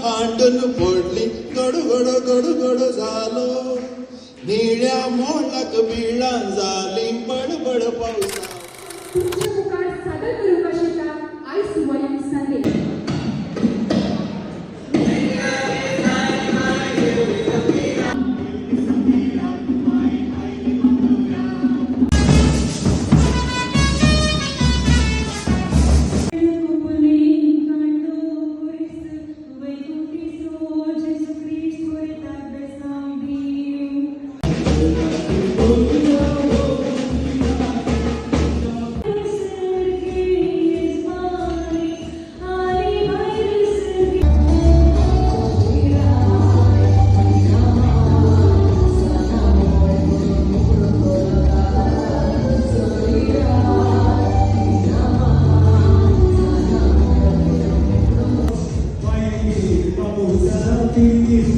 भांडून फोडली गडगड गडगड झालो निळ्या मोलाक बिळा झाली बडबड पावसा तुमचे मुखार सादर करू कशेता आई स्वयं संदेश Thank you.